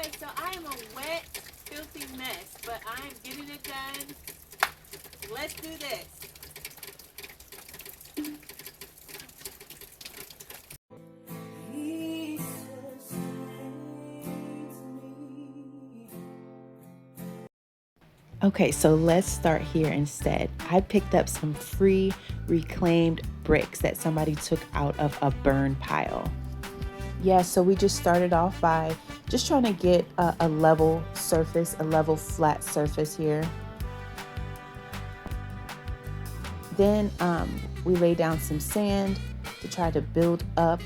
Okay, so I am a wet, filthy mess, but I am getting it done. Let's do this. Okay, so let's start here instead. I picked up some free reclaimed bricks that somebody took out of a burn pile. Yeah, so we just started off by just trying to get a level surface, a level flat surface here. Then we lay down some sand to try to build up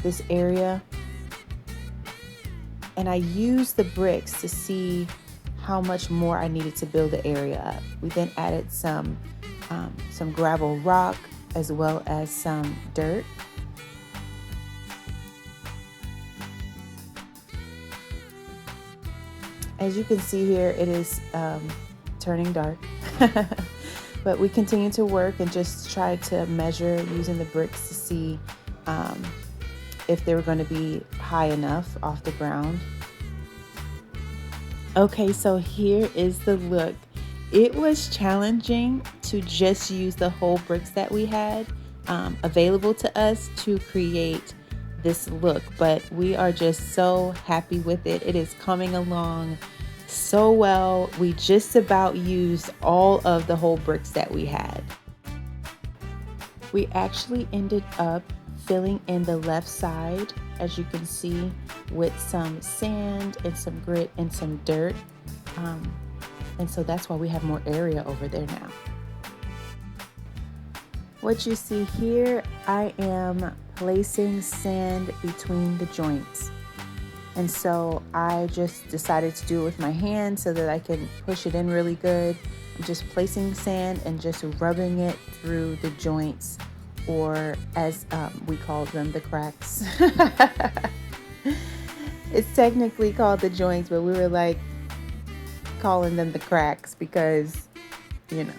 this area. And I used the bricks to see how much more I needed to build the area up. We then added some gravel rock as well as some dirt. As you can see here, it is turning dark. But we continue to work and just try to measure using the bricks to see if they were going to be high enough off the ground. Okay, so here is the look. It was challenging to just use the whole bricks that we had available to us to create this look, but we are just so happy with it. It is coming along so well. We just about used all of the whole bricks that we had. We actually ended up filling in the left side, as you can see, with some sand and some grit and some dirt. And so that's why we have more area over there now. What you see here, I am placing sand between the joints. And so I just decided to do it with my hand so that I can push it in really good. I'm just placing sand and just rubbing it through the joints, or as we call them, the cracks. It's technically called the joints, but we were like calling them the cracks because, you know.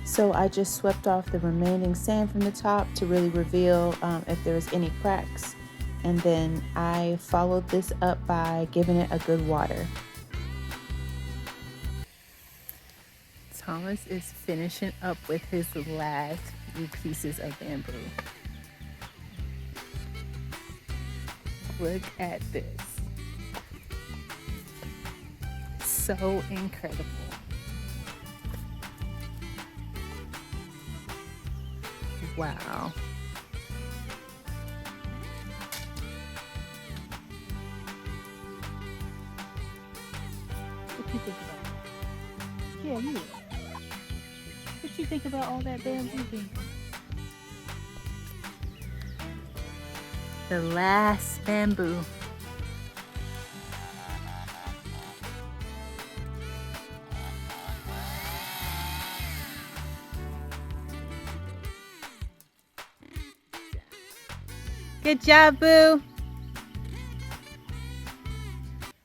So I just swept off the remaining sand from the top to really reveal if there was any cracks. And then I followed this up by giving it a good water. Thomas is finishing up with his last few pieces of bamboo. Look at this. So incredible. Wow. What you think about it? Yeah, you. What you think about all that bamboo thing? The last bamboo. Good job, Boo.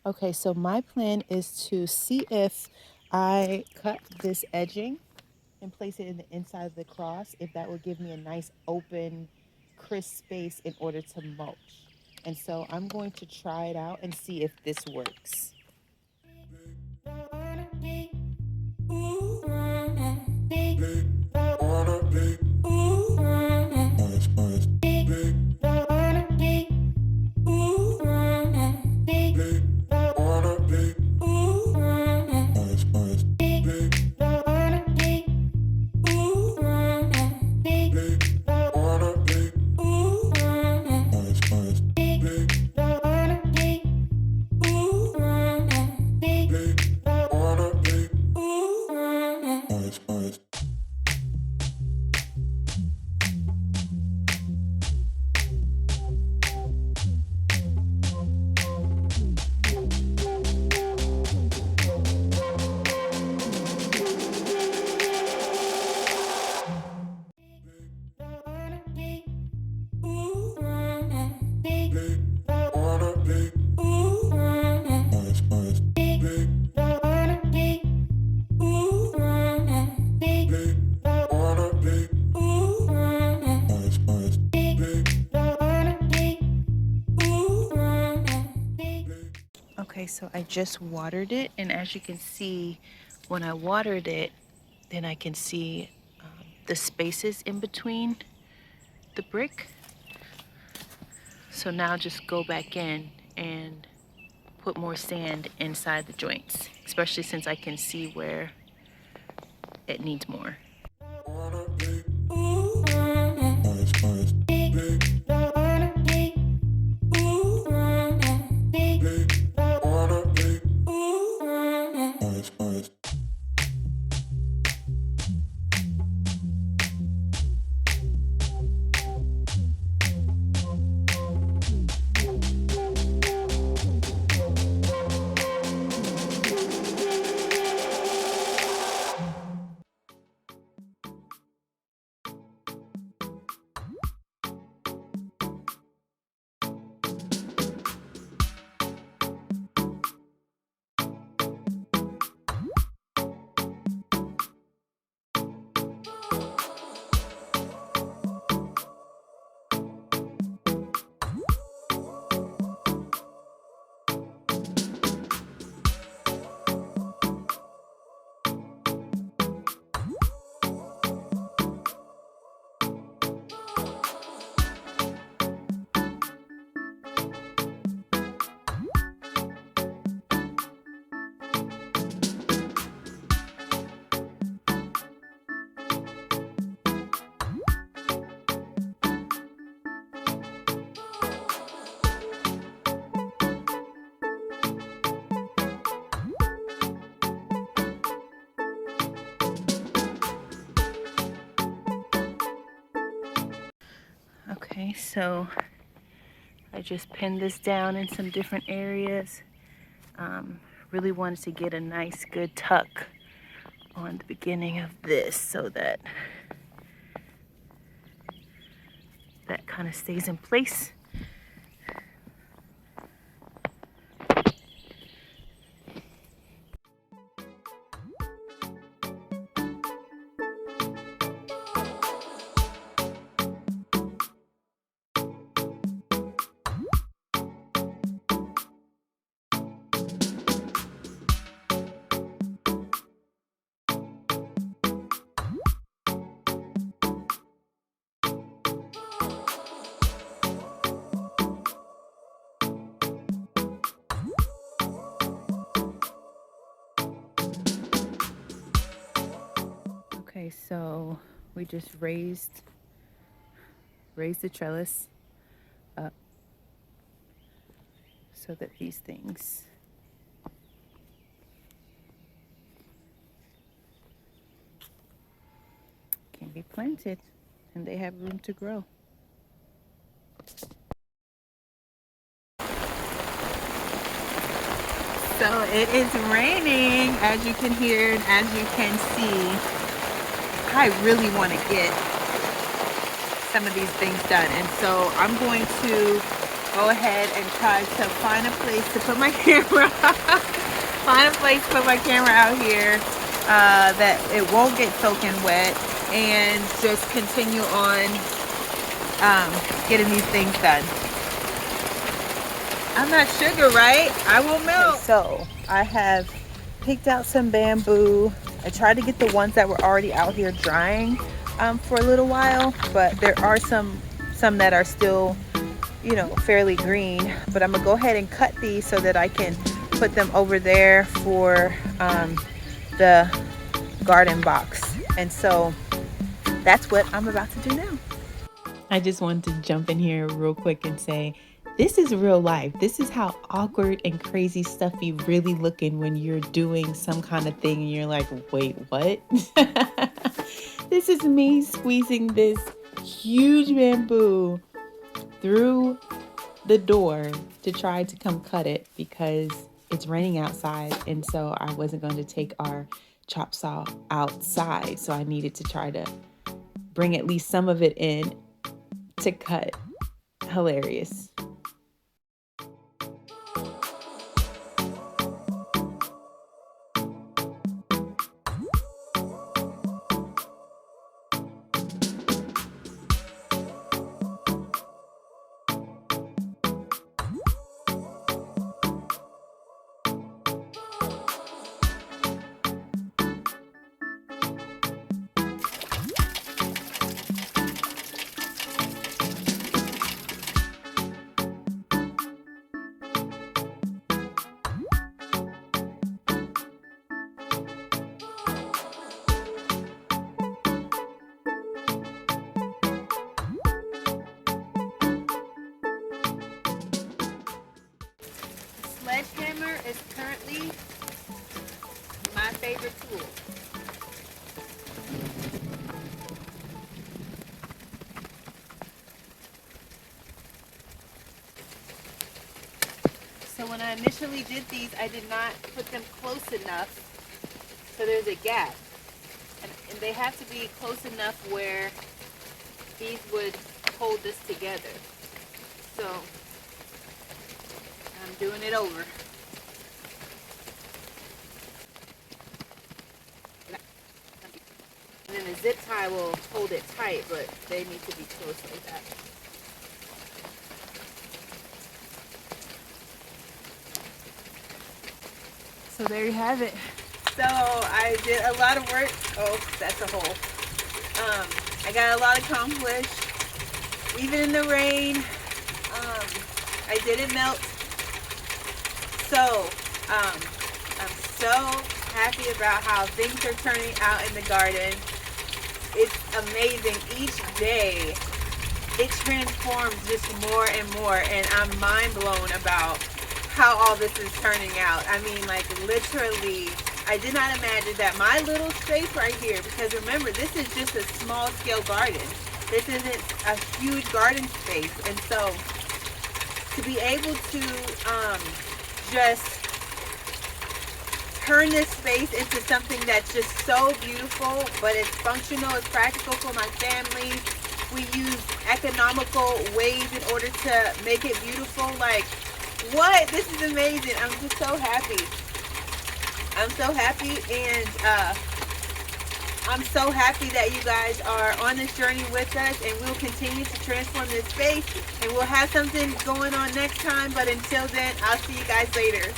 Okay, so my plan is to see if I cut this edging and place it in the inside of the cross, if that will give me a nice open, crisp space in order to mulch. And so I'm going to try it out and see if this works. Okay, so I just watered it, and as you can see, when I watered it, then I can see the spaces in between the brick. So now just go back in and put more sand inside the joints, especially since I can see where it needs more. Okay, so I just pinned this down in some different areas. Really wanted to get a nice good tuck on the beginning of this so that that kind of stays in place. Okay, so we just raised the trellis up so that these things can be planted and they have room to grow. So it is raining, as you can hear and as you can see. I really want to get some of these things done, and so I'm going to go ahead and try to find a place to put my camera out here that it won't get soaking wet, and just continue on getting these things done. I'm not sugar, right? I will melt. Okay, so I have picked out some bamboo. I tried to get the ones that were already out here drying for a little while, but there are some that are still, you know, fairly green. But I'm gonna go ahead and cut these so that I can put them over there for the garden box. And so that's what I'm about to do now. I just wanted to jump in here real quick and say, this is real life. This is how awkward and crazy stuff be really looking when you're doing some kind of thing and you're like, wait, what? This is me squeezing this huge bamboo through the door to try to come cut it because it's raining outside, and so I wasn't going to take our chop saw outside, so I needed to try to bring at least some of it in to cut. Hilarious. So when I initially did these, I did not put them close enough so there's a gap. And they have to be close enough where these would hold this together. So I'm doing it over. And then the zip tie will hold it tight, but they need to be close like that. So there you have it. So I did a lot of work. Oh, that's a hole. I got a lot accomplished. Even in the rain, I didn't melt. So I'm so happy about how things are turning out in the garden. It's amazing. Each day it transforms just more and more, and I'm mind blown about how all this is turning out. I mean, like, literally, I did not imagine that my little space right here, because remember, this is just a small scale garden. This isn't a huge garden space. And so to be able to just turn this space into something that's just so beautiful, but it's functional, it's practical for my family. We use economical ways in order to make it beautiful. Like, what? This is amazing. I'm just so happy. I'm so happy, and I'm so happy that you guys are on this journey with us, and we'll continue to transform this space, and we'll have something going on next time. But until then, I'll see you guys later.